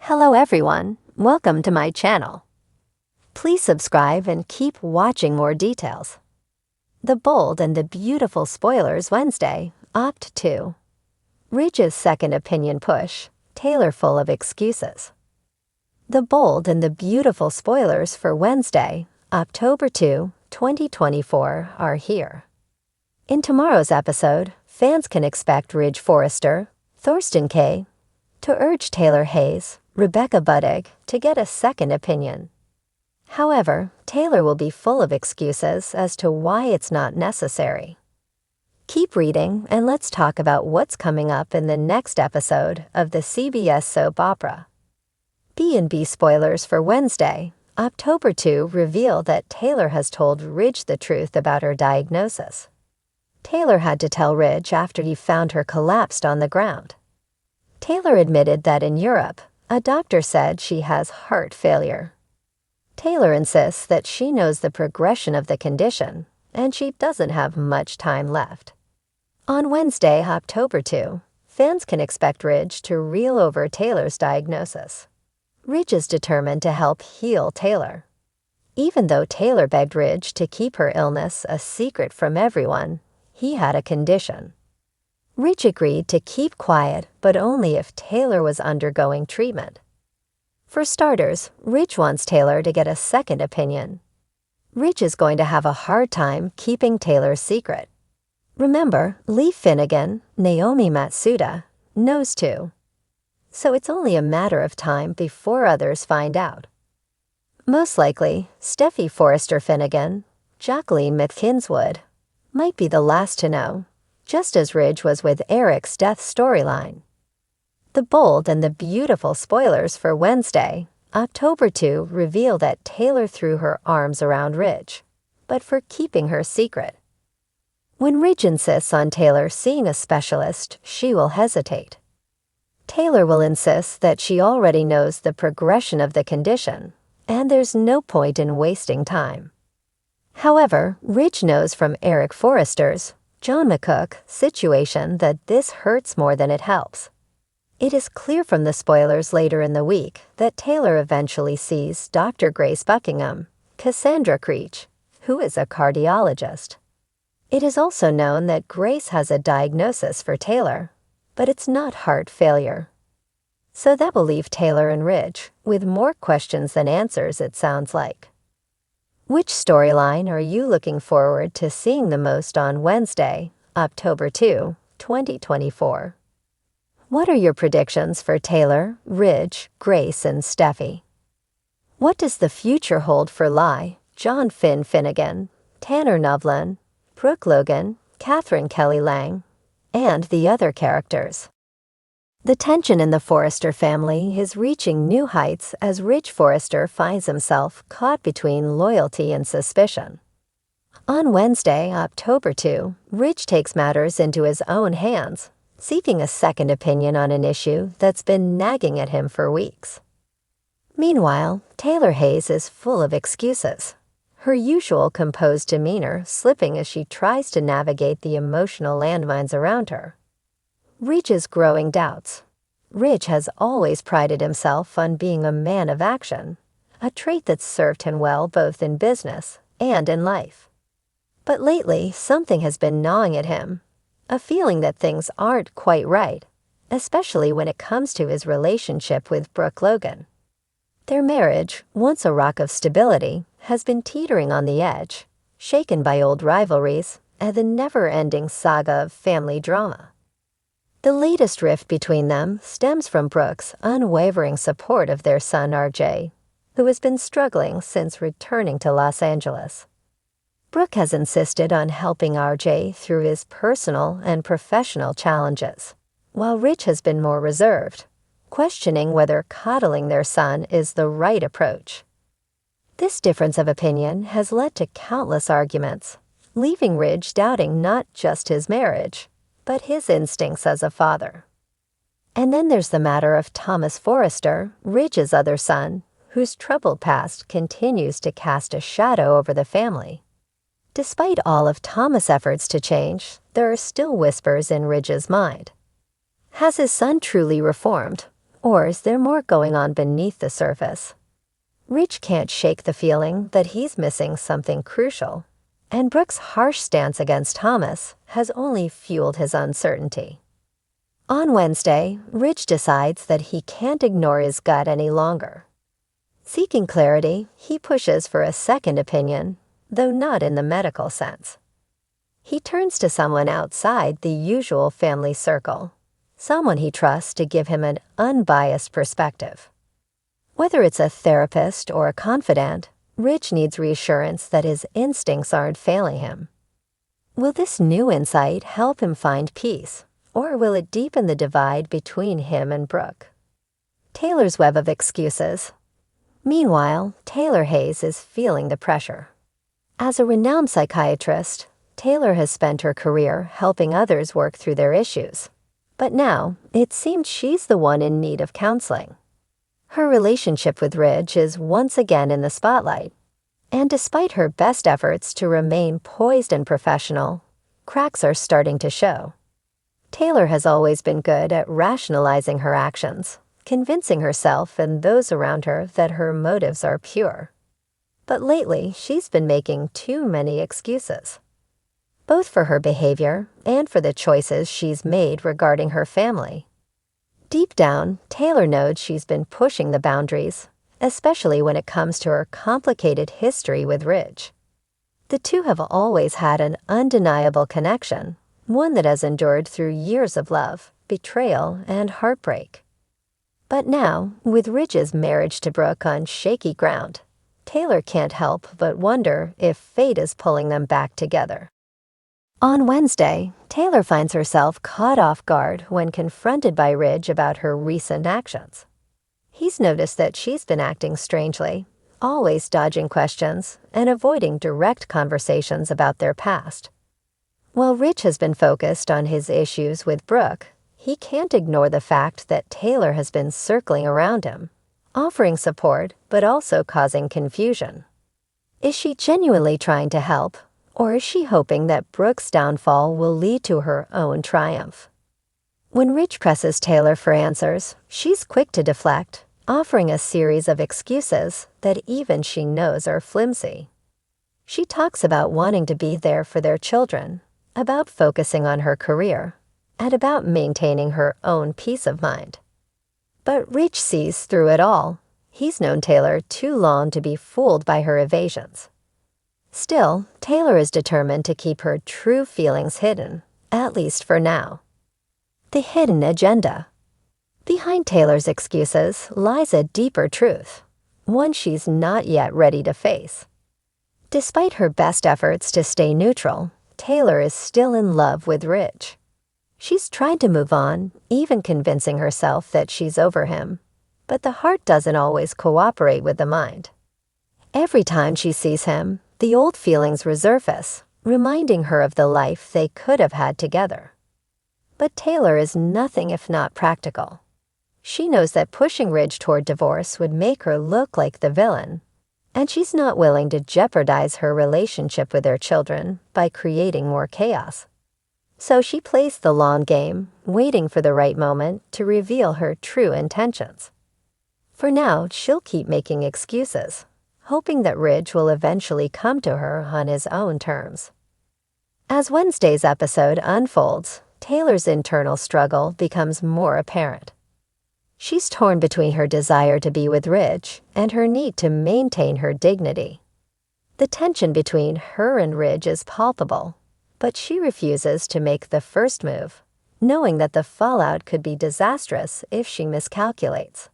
Hello everyone, welcome to my channel. Please subscribe and keep watching more details. The Bold and the Beautiful spoilers Wednesday, Opt 2. Ridge's second opinion push, Taylor full of excuses. The Bold and the Beautiful spoilers for Wednesday, October 2, 2024 are here. In tomorrow's episode, fans can expect Ridge Forrester, Thorsten Kaye, to urge Taylor Hayes, Rebecca Budig to get a second opinion. However, Taylor will be full of excuses as to why it's not necessary. Keep reading and let's talk about what's coming up in the next episode of the CBS soap opera. B&B spoilers for Wednesday, October 2 reveal that Taylor has told Ridge the truth about her diagnosis. Taylor had to tell Ridge after he found her collapsed on the ground. Taylor admitted that in Europe, a doctor said she has heart failure. Taylor insists that she knows the progression of the condition, and she doesn't have much time left. On Wednesday, October 2, fans can expect Ridge to reel over Taylor's diagnosis. Ridge is determined to help heal Taylor. Even though Taylor begged Ridge to keep her illness a secret from everyone, he had a condition. Ridge agreed to keep quiet, but only if Taylor was undergoing treatment. For starters, Ridge wants Taylor to get a second opinion. Ridge is going to have a hard time keeping Taylor's secret. Remember, Lee Finnegan, Naomi Matsuda, knows too. So it's only a matter of time before others find out. Most likely, Steffy Forrester Finnegan, Jacqueline McKinswood, might be the last to know, just as Ridge was with Eric's death storyline. The Bold and the Beautiful spoilers for Wednesday, October 2 reveal that Taylor threw her arms around Ridge, but for keeping her secret. When Ridge insists on Taylor seeing a specialist, she will hesitate. Taylor will insist that she already knows the progression of the condition, and there's no point in wasting time. However, Ridge knows from Eric Forrester's John McCook situation that this hurts more than it helps. It is clear from the spoilers later in the week that Taylor eventually sees Dr. Grace Buckingham, Cassandra Creech, who is a cardiologist. It is also known that Grace has a diagnosis for Taylor, but it's not heart failure. So that will leave Taylor and Ridge with more questions than answers, it sounds like. Which storyline are you looking forward to seeing the most on Wednesday, October 2, 2024? What are your predictions for Taylor, Ridge, Grace, and Steffy? What does the future hold for Lie, John Finn Finnegan, Tanner Novlan, Brooke Logan, Catherine Kelly Lang, and the other characters? The tension in the Forrester family is reaching new heights as Ridge Forrester finds himself caught between loyalty and suspicion. On Wednesday, October 2, Ridge takes matters into his own hands, seeking a second opinion on an issue that's been nagging at him for weeks. Meanwhile, Taylor Hayes is full of excuses, her usual composed demeanor slipping as she tries to navigate the emotional landmines around her. Ridge's growing doubts. Ridge has always prided himself on being a man of action, a trait that's served him well both in business and in life. But lately, something has been gnawing at him, a feeling that things aren't quite right, especially when it comes to his relationship with Brooke Logan. Their marriage, once a rock of stability, has been teetering on the edge, shaken by old rivalries and the never-ending saga of family drama. The latest rift between them stems from Brooke's unwavering support of their son RJ, who has been struggling since returning to Los Angeles. Brooke has insisted on helping RJ through his personal and professional challenges, while Ridge has been more reserved, questioning whether coddling their son is the right approach. This difference of opinion has led to countless arguments, leaving Ridge doubting not just his marriage, but his instincts as a father. And then there's the matter of Thomas Forrester, Ridge's other son, whose troubled past continues to cast a shadow over the family. Despite all of Thomas' efforts to change, there are still whispers in Ridge's mind. Has his son truly reformed, Or is there more going on beneath the surface? Ridge can't shake the feeling that he's missing something crucial, and Brooke's harsh stance against Thomas has only fueled his uncertainty. On Wednesday, Ridge decides that he can't ignore his gut any longer. Seeking clarity, he pushes for a second opinion, though not in the medical sense. He turns to someone outside the usual family circle, someone he trusts to give him an unbiased perspective. Whether it's a therapist or a confidant, Ridge needs reassurance that his instincts aren't failing him. Will this new insight help him find peace, or will it deepen the divide between him and Brooke? Taylor's web of excuses. Meanwhile, Taylor Hayes is feeling the pressure. As a renowned psychiatrist, Taylor has spent her career helping others work through their issues. But now, it seems she's the one in need of counseling. Her relationship with Ridge is once again in the spotlight, and despite her best efforts to remain poised and professional, cracks are starting to show. Taylor has always been good at rationalizing her actions, convincing herself and those around her that her motives are pure. But lately, she's been making too many excuses, both for her behavior and for the choices she's made regarding her family. Deep down, Taylor knows she's been pushing the boundaries, especially when it comes to her complicated history with Ridge. The two have always had an undeniable connection, one that has endured through years of love, betrayal, and heartbreak. But now, with Ridge's marriage to Brooke on shaky ground, Taylor can't help but wonder if fate is pulling them back together. On Wednesday, Taylor finds herself caught off guard when confronted by Ridge about her recent actions. He's noticed that she's been acting strangely, always dodging questions and avoiding direct conversations about their past. While Ridge has been focused on his issues with Brooke, he can't ignore the fact that Taylor has been circling around him, offering support but also causing confusion. Is she genuinely trying to help? Or is she hoping that Brooke's downfall will lead to her own triumph? When Ridge presses Taylor for answers, she's quick to deflect, offering a series of excuses that even she knows are flimsy. She talks about wanting to be there for their children, about focusing on her career, and about maintaining her own peace of mind. But Ridge sees through it all. He's known Taylor too long to be fooled by her evasions. Still, Taylor is determined to keep her true feelings hidden, at least for now. The hidden agenda. Behind Taylor's excuses lies a deeper truth, one she's not yet ready to face. Despite her best efforts to stay neutral, Taylor is still in love with Ridge. She's tried to move on, even convincing herself that she's over him, but the heart doesn't always cooperate with the mind. Every time she sees him, the old feelings resurface, reminding her of the life they could have had together. But Taylor is nothing if not practical. She knows that pushing Ridge toward divorce would make her look like the villain, and she's not willing to jeopardize her relationship with their children by creating more chaos. So she plays the long game, waiting for the right moment to reveal her true intentions. For now, she'll keep making excuses, hoping that Ridge will eventually come to her on his own terms. As Wednesday's episode unfolds, Taylor's internal struggle becomes more apparent. She's torn between her desire to be with Ridge and her need to maintain her dignity. The tension between her and Ridge is palpable, but she refuses to make the first move, knowing that the fallout could be disastrous if she miscalculates.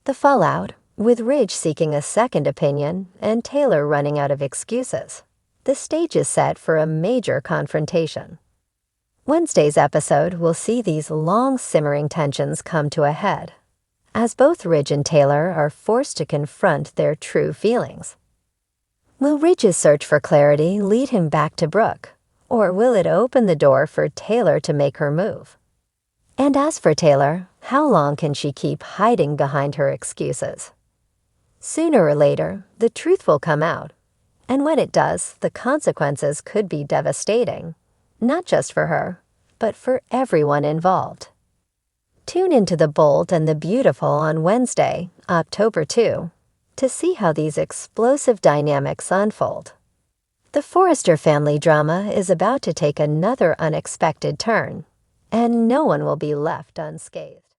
The fallout, with Ridge seeking a second opinion and Taylor running out of excuses, the stage is set for a major confrontation. Wednesday's episode will see these long simmering tensions come to a head, as both Ridge and Taylor are forced to confront their true feelings. Will Ridge's search for clarity lead him back to Brooke, or will it open the door for Taylor to make her move? And as for Taylor, how long can she keep hiding behind her excuses? Sooner or later, the truth will come out, and when it does, the consequences could be devastating, not just for her, but for everyone involved. Tune into The Bold and the Beautiful on Wednesday, October 2, to see how these explosive dynamics unfold. The Forrester family drama is about to take another unexpected turn, and no one will be left unscathed.